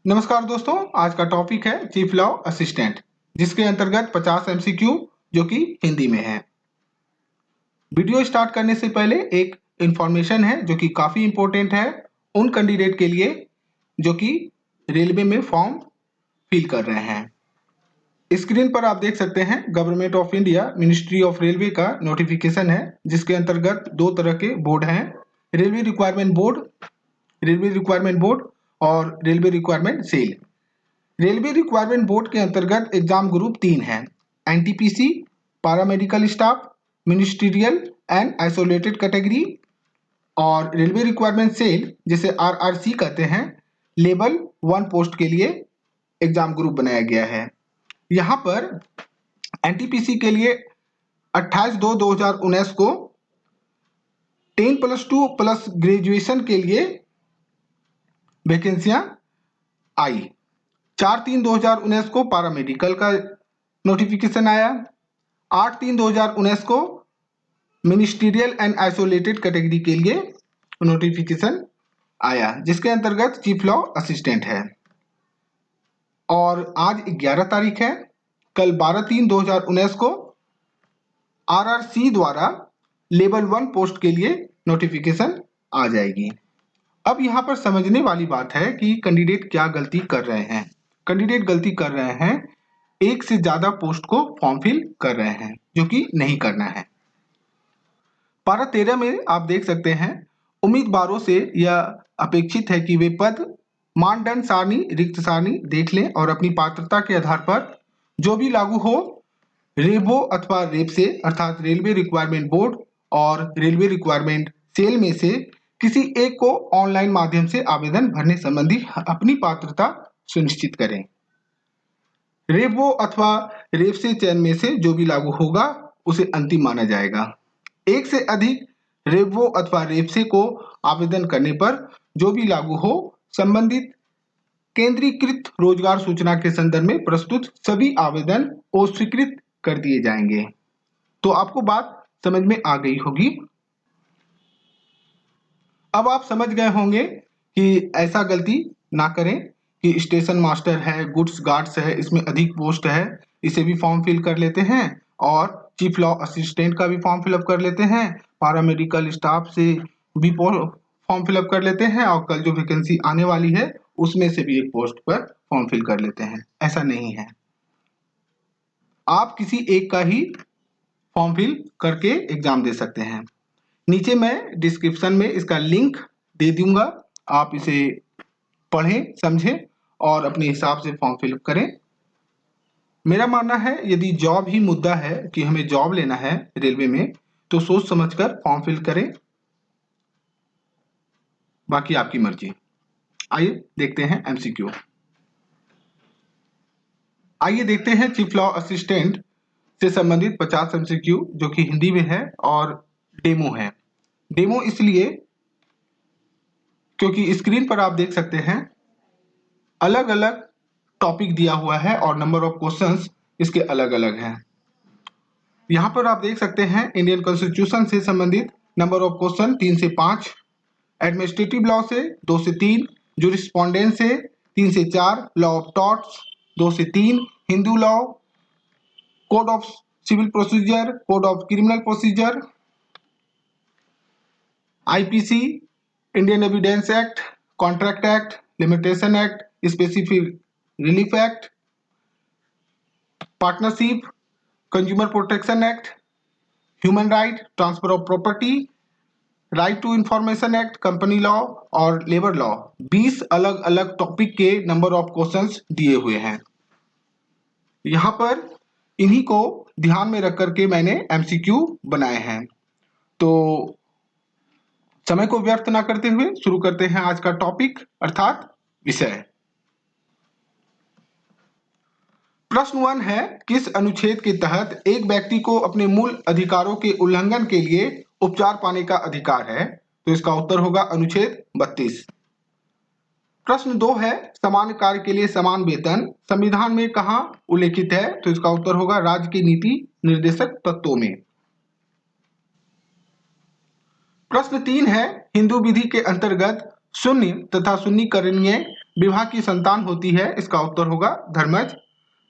नमस्कार दोस्तों, आज का टॉपिक है चीफ लॉ असिस्टेंट, जिसके अंतर्गत 50 एमसीक्यू जो कि हिंदी में है। वीडियो स्टार्ट करने से पहले एक इंफॉर्मेशन है जो कि काफ़ी इंपॉर्टेंट है उन कैंडिडेट के लिए जो कि रेलवे में फॉर्म फिल कर रहे हैं। स्क्रीन पर आप देख सकते हैं government of India ministry of railway का नोटिफिकेशन है, जिसके अंतर्गत दो तरह के बोर्ड हैं, रेलवे रिक्वायरमेंट बोर्ड और railway requirement cell. Railway requirement board के अंतर्गत एग्जाम ग्रुप 3 है, NTPC, paramedical staff, ministerial and isolated category. और रेलवे रिक्वायरमेंट सेल जिसे आरआरसी कहते हैं, लेवल 1 पोस्ट के लिए एग्जाम ग्रुप बनाया गया है। यहाँ पर एनटीपीसी के लिए 28/2/2019 को 10+2 प्लस ग्रेजुएशन के लिए वैकेंसियां आई। 4/3/2019 को पैरामेडिकल का नोटिफिकेशन आया। 8/3/2019 को मिनिस्ट्रियल एंड आइसोलेटेड कैटेगरी के लिए नोटिफिकेशन आया, जिसके अंतर्गत चीफ लॉ असिस्टेंट है। और आज 11 तारीख है, कल 12/3/2019 को आरआरसी द्वारा लेवल 1 पोस्ट के लिए नोटिफिकेशन आ जाएगी। अब यहाँ पर समझने वाली बात है कि कैंडिडेट क्या गलती कर रहे हैं। कैंडिडेट गलती कर रहे हैं, एक से ज्यादा पोस्ट को फॉर्म फिल कर रहे हैं, जो कि नहीं करना है। पारा 13 में आप देख सकते हैं, उम्मीदवारों से यह अपेक्षित है कि वे पद मानदंड सारणी रिक्त सारणी देख लें और अपनी पात्रता के आधार पर जो भी लागू हो रेबो अथवा रेप से अर्थात रेलवे रिक्वायरमेंट बोर्ड और रेलवे रिक्वायरमेंट सेल में से किसी एक को ऑनलाइन माध्यम से आवेदन भरने संबंधी अपनी पात्रता सुनिश्चित करें। रेबो अथवा रेप से चयन में से जो भी लागू होगा उसे अंतिम माना जाएगा। एक से अधिक रेबो अथवा रेपसे को आवेदन करने पर जो भी लागू हो संबंधित केंद्रीकृत रोजगार सूचना के संदर्भ में प्रस्तुत सभी आवेदन अस्वीकृत कर दिए जाएंगे। तो आपको बात समझ में आ गई होगी। अब आप समझ गए होंगे कि ऐसा गलती ना करें कि स्टेशन मास्टर है, गुड्स गार्ड्स है, इसमें अधिक पोस्ट है, इसे भी फॉर्म फिल कर लेते हैं और चीफ लॉ असिस्टेंट का भी फॉर्म फिलअप कर लेते हैं, पैरामेडिकल स्टाफ से भी फॉर्म फिलअप कर लेते हैं और कल जो वैकेंसी आने वाली है उसमें से भी एक पोस्ट पर फॉर्म फिल कर लेते हैं। ऐसा नहीं है, आप किसी एक का ही फॉर्म फिल करके एग्जाम दे सकते हैं। नीचे मैं डिस्क्रिप्शन में इसका लिंक दे दूंगा, आप इसे पढ़ें, समझें और अपने हिसाब से फॉर्म फिलअप करें। मेरा मानना है यदि जॉब ही मुद्दा है कि हमें जॉब लेना है रेलवे में, तो सोच समझकर फॉर्म फिल करें, बाकी आपकी मर्जी। आइए देखते हैं एमसीक्यू। आइए देखते हैं चीफ लॉ असिस्टेंट से संबंधित 50 एमसीक्यू जो कि हिंदी में है और डेमो है। डेमो इसलिए क्योंकि स्क्रीन पर आप देख सकते हैं अलग अलग टॉपिक दिया हुआ है और नंबर ऑफ क्वेश्चंस इसके अलग अलग हैं। यहाँ पर आप देख सकते हैं इंडियन कॉन्स्टिट्यूशन से संबंधित नंबर ऑफ क्वेश्चन 3 से 5, एडमिनिस्ट्रेटिव लॉ से 2 से 3, जूरिस्प्रूडेंस से 3 से 4, लॉ ऑफ टॉर्ट्स 2 से 3, Hindu law, code of civil procedure, code of criminal procedure, IPC, Indian evidence act, contract act, limitation act, specific relief act, partnership, consumer protection act, human right, transfer of property, right to information act, company law और labour law. 20 अलग अलग topic के number of questions दिए हुए हैं। यहाँ पर इन्हीं को ध्यान में रख करके मैंने एमसीक्यू बनाए हैं। तो समय को व्यर्थ ना करते हुए शुरू करते हैं आज का टॉपिक अर्थात विषय। प्रश्न 1 है, किस अनुच्छेद के तहत एक व्यक्ति को अपने मूल अधिकारों के उल्लंघन के लिए उपचार पाने का अधिकार है? तो इसका उत्तर होगा अनुच्छेद 32। प्रश्न 2 है, समान कार्य के लिए समान वेतन संविधान में कहां उल्लेखित है? तो इसका उत्तर होगा राज्य की नीति निर्देशक तत्वों में। प्रश्न 3 है, हिंदू विधि के अंतर्गत शून्य तथा शून्यकरणीय विवाह की संतान होती है? इसका उत्तर होगा धर्मज।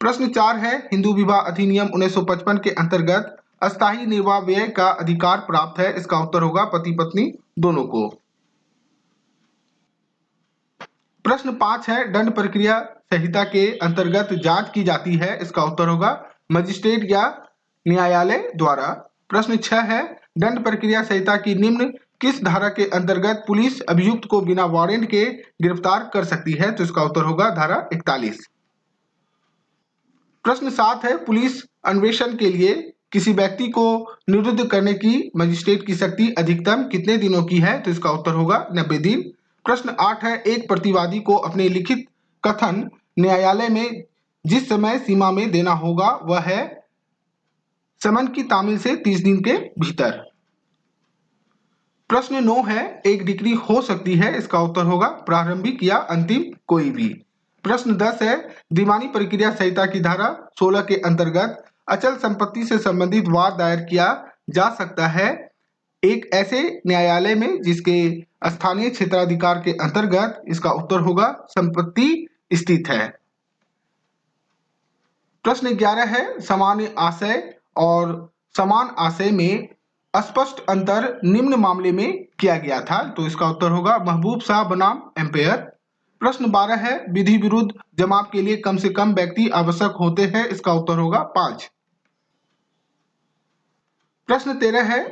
प्रश्न 4 है, हिंदू विवाह अधिनियम 1955 के अंतर्गत अस्थायी निर्वाह व्यय का अधिकार प्राप्त है? इसका उत्तर होगा पति पत्नी दोनों को। प्रश्न 5 है, दंड प्रक्रिया संहिता के अंतर्गत जांच की जाती है? इसका उत्तर होगा मजिस्ट्रेट या न्यायालय द्वारा। प्रश्न 6 है, दंड प्रक्रिया संहिता की निम्न किस धारा के अंतर्गत पुलिस अभियुक्त को बिना वारंट के गिरफ्तार कर सकती है? तो इसका उत्तर होगा धारा 41। प्रश्न 7 है, पुलिस अन्वेषण के लिए किसी व्यक्ति को निरुद्ध करने की मजिस्ट्रेट की शक्ति अधिकतम कितने दिनों की है? तो इसका उत्तर होगा 90 दिन। प्रश्न 8 है, एक प्रतिवादी को अपने लिखित कथन न्यायालय में जिस समय सीमा में देना होगा वह है समन की तामील से 30 दिन के भीतर। प्रश्न 9 है, एक डिग्री हो सकती है? इसका उत्तर होगा प्रारंभिक या अंतिम कोई भी। प्रश्न 10 है, दीवानी प्रक्रिया संहिता की धारा 16 के अंतर्गत अचल संपत्ति से संबंधित वाद दायर किया जा सकता है एक ऐसे न्यायालय में जिसके स्थानीय क्षेत्राधिकार के अंतर्गत? इसका उत्तर होगा संपत्ति स्थित है। प्रश्न 11 है, सामान्य आशय और समान आशय में स्पष्ट अंतर निम्न मामले में किया गया था? तो इसका उत्तर होगा महबूब शाह बनाम एम्पायर। प्रश्न 12 है, विधि विरुद्ध जमाव के लिए कम से कम व्यक्ति आवश्यक होते हैं? इसका उत्तर होगा 5। प्रश्न 13 है,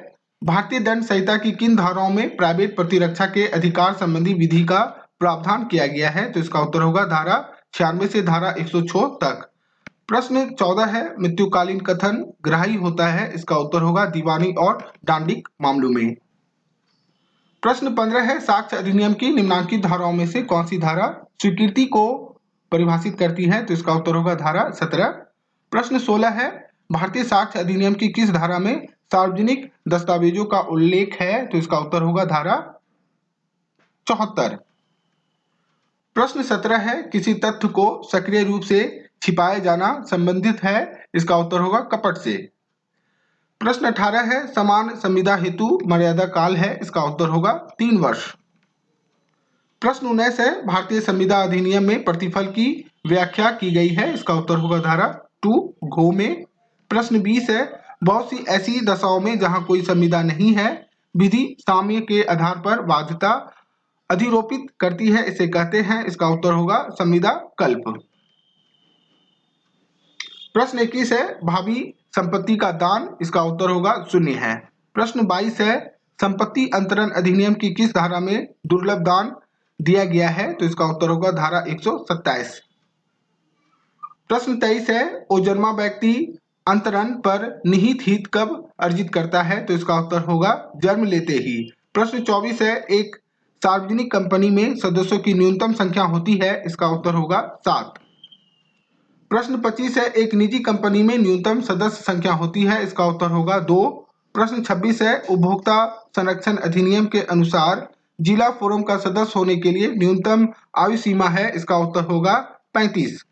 भारतीय दंड संहिता की किन धाराओं में प्राइवेट प्रतिरक्षा के अधिकार संबंधी विधि का प्रावधान किया गया है? तो इसका उत्तर होगा धारा 96 से धारा 106 तक। प्रश्न 14 है, मृत्युकालीन कथन ग्राही होता है? इसका उत्तर होगा दीवानी और डांडिक मामलों में। प्रश्न 15 है, साक्ष्य अधिनियम की निम्नांकित धाराओं में से कौन सी धारा स्वीकृति को परिभाषित करती है? तो इसका उत्तर होगा धारा 17। प्रश्न 16 है, भारतीय साक्ष्य अधिनियम की किस धारा में सार्वजनिक दस्तावेजों का उल्लेख है? तो इसका उत्तर होगा धारा 74। प्रश्न 17 है, किसी तथ्य को सक्रिय रूप से छिपाया जाना संबंधित है? इसका उत्तर होगा कपट से। प्रश्न 18 है, समान संविदा हेतु मर्यादा काल है? इसका उत्तर होगा 3 वर्ष। प्रश्न 19 है, भारतीय संविदा अधिनियम में प्रतिफल की व्याख्या की गई है? इसका उत्तर होगा धारा 2 घो में। प्रश्न 20 है, बहुत सी ऐसी दशाओं में जहां कोई संविदा नहीं है विधि साम्य के आधार पर बाध्यता अधिरोपित करती है, इसे कहते हैं? इसका उत्तर होगा संविदा कल्प। प्रश्न 21 है, भावी संपत्ति का दान? इसका उत्तर होगा 0 है। प्रश्न 22 है, संपत्ति अंतरण अधिनियम की किस धारा में दुर्लभ दान दिया गया है? तो इसका उत्तर होगा धारा 127। प्रश्न 23 है, ओजन्मा व्यक्ति अंतरण पर निहित हित कब अर्जित करता है? तो इसका उत्तर होगा जन्म लेते ही। प्रश्न 24 है, एक सार्वजनिक कंपनी में सदस्यों की न्यूनतम संख्या होती है? इसका उत्तर होगा 7। प्रश्न 25 है, एक निजी कंपनी में न्यूनतम सदस्य संख्या होती है? इसका उत्तर होगा 2। प्रश्न 26 है, उपभोक्ता संरक्षण अधिनियम के अनुसार जिला फोरम का सदस्य होने के लिए न्यूनतम आयु सीमा है? इसका उत्तर होगा 35।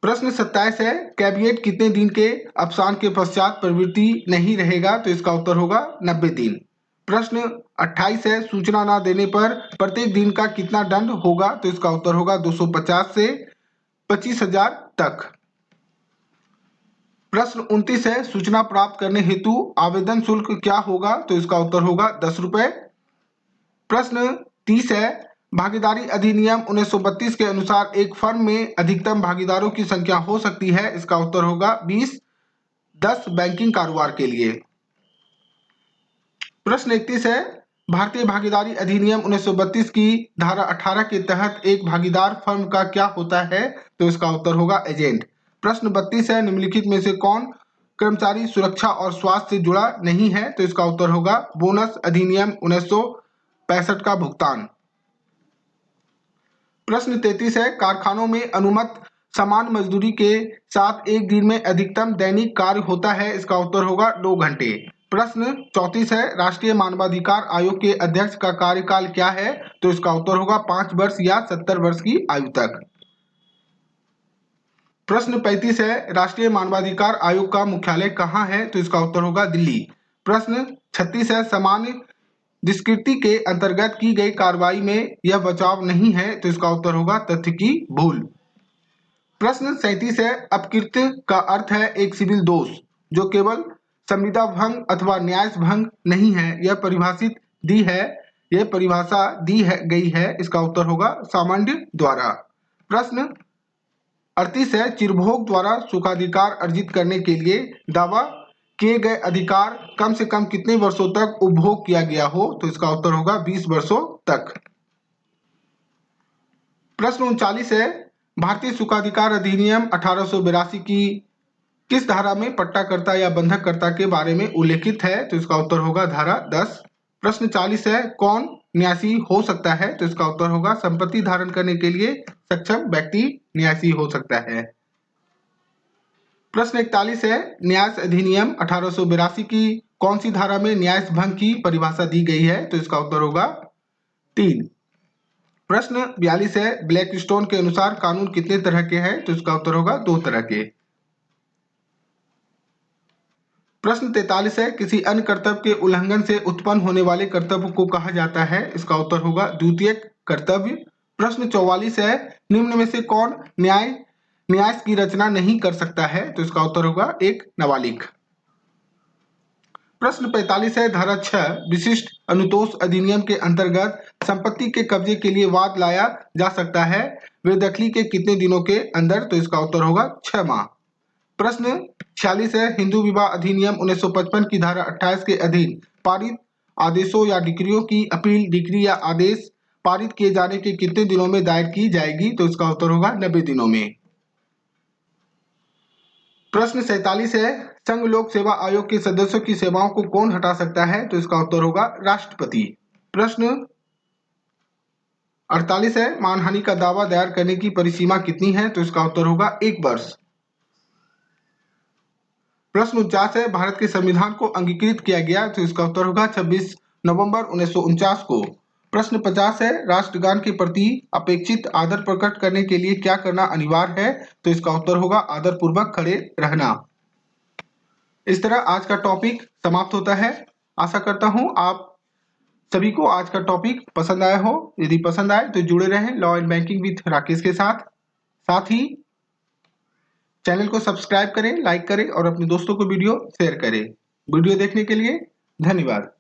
प्रश्न 27 है, कैबिनेट कितने दिन के अवसान के पश्चात प्रवृत्ति नहीं रहेगा? तो इसका उत्तर होगा 90 दिन। प्रश्न 28 है, सूचना न देने पर प्रत्येक दिन का कितना दंड होगा? तो इसका उत्तर होगा 250 से 25,000 तक। प्रश्न 29 है, सूचना प्राप्त करने हेतु आवेदन शुल्क क्या होगा? तो इसका उत्तर होगा 10 रुपए। प्रश्न 30 है, भागीदारी अधिनियम 1932 के अनुसार एक फर्म में अधिकतम भागीदारों की संख्या हो सकती है? इसका उत्तर होगा 20, 10 बैंकिंग कारोबार के लिए। प्रश्न 31 है, भारतीय भागीदारी अधिनियम 1932 की धारा 18 के तहत एक भागीदार फर्म का क्या होता है? तो इसका उत्तर होगा एजेंट। प्रश्न 32 है, निम्नलिखित में से कौन कर्मचारी सुरक्षा और स्वास्थ्य से जुड़ा नहीं है? तो इसका उत्तर होगा बोनस अधिनियम 1965 का भुगतान। प्रश्न 33 है, कारखानों में अनुमत समान मजदूरी के साथ एक दिन में अधिकतम दैनिक कार्य होता है? इसका उत्तर होगा 2 घंटे। प्रश्न 34 है, राष्ट्रीय मानवाधिकार आयोग के अध्यक्ष का कार्यकाल क्या है? तो इसका उत्तर होगा 5 वर्ष या 70 वर्ष की आयु तक। प्रश्न 35 है, राष्ट्रीय मानवाधिकार आयोग का मुख्यालय कहाँ है? तो इसका उत्तर होगा दिल्ली। प्रश्न 36 है, सामान्य दुष्कृति के अंतर्गत की गई कार्रवाई में यह बचाव नहीं है, तो इसका उत्तर होगा तथ्य की भूल। प्रश्न 37 है, अपकृत्य का अर्थ है एक सिविल दोष जो केवल संविदा भंग अथवा न्याय भंग नहीं है। यह परिभाषा दी गई है, इसका उत्तर होगा सामान्य द्वारा। प्रश्न 38 है, चिरभोग द्वारा सुखाधिकार अर्जित करने के लिए दावा किए गए अधिकार कम से कम कितने वर्षों तक उपभोग किया गया हो, तो इसका उत्तर होगा 20 वर्षों तक। प्रश्न 39 है, भारतीय सुखाधिकार अधिनियम 1882 की किस धारा में पट्टाकर्ता या बंधककर्ता के बारे में उल्लेखित है, तो इसका उत्तर होगा धारा 10। प्रश्न 40 है, कौन न्यासी हो सकता है, तो इसका उत्तर होगा संपत्ति धारण करने के लिए सक्षम व्यक्ति न्यासी हो सकता है। प्रश्न 41 है, न्यास अधिनियम 1882 की कौन सी धारा में न्यास भंग की परिभाषा दी गई है, तो इसका उत्तर होगा 3। प्रश्न 42 है, ब्लैकस्टोन के अनुसार कानून कितने तरह के हैं, तो इसका उत्तर होगा 2 तरह के। प्रश्न 43 है, किसी अन्य कर्तव्य के उल्लंघन से उत्पन्न होने वाले कर्तव्य को कहा जाता है, इसका उत्तर होगा द्वितीयक कर्तव्य। प्रश्न 44 है, निम्न में से कौन न्यास की रचना नहीं कर सकता है, तो इसका उत्तर होगा एक नाबालिग। प्रश्न 45 है, धारा 6 विशिष्ट अनुतोष अधिनियम के अंतर्गत संपत्ति के कब्जे के लिए वाद लाया जा सकता है बेदखली के कितने दिनों के अंदर, तो इसका उत्तर होगा 6 माह। प्रश्न 46 है, हिंदू विवाह अधिनियम 1955 की धारा 28 के अधीन पारित आदेशों या डिक्रियों की अपील डिक्री या आदेश पारित किए जाने के कितने दिनों में दायर की जाएगी, तो इसका उत्तर होगा 90 दिनों में। प्रश्न 47 है, संघ लोक सेवा आयोग के सदस्यों की सेवाओं को कौन हटा सकता है, तो इसका उत्तर होगा राष्ट्रपति। प्रश्न 48 है, मानहानि का दावा दायर करने की परिसीमा कितनी है, तो इसका उत्तर होगा 1 वर्ष। प्रश्न 49 है, भारत के संविधान को अंगीकृत किया गया, तो इसका उत्तर होगा 26 नवंबर 1949 को। प्रश्न 50 है, राष्ट्रगान के प्रति अपेक्षित आदर प्रकट करने के लिए क्या करना अनिवार्य है, तो इसका उत्तर होगा आदर पूर्वक खड़े रहना। इस तरह आज का टॉपिक समाप्त होता है। आशा करता हूं आप सभी को आज का टॉपिक पसंद आया हो। यदि पसंद आए तो जुड़े रहें law and banking with Rakesh के साथ ही चैनल को सब्सक्राइब करें, लाइक करें और अपने दोस्तों को वीडियो शेयर करें। वीडियो देखने के लिए धन्यवाद।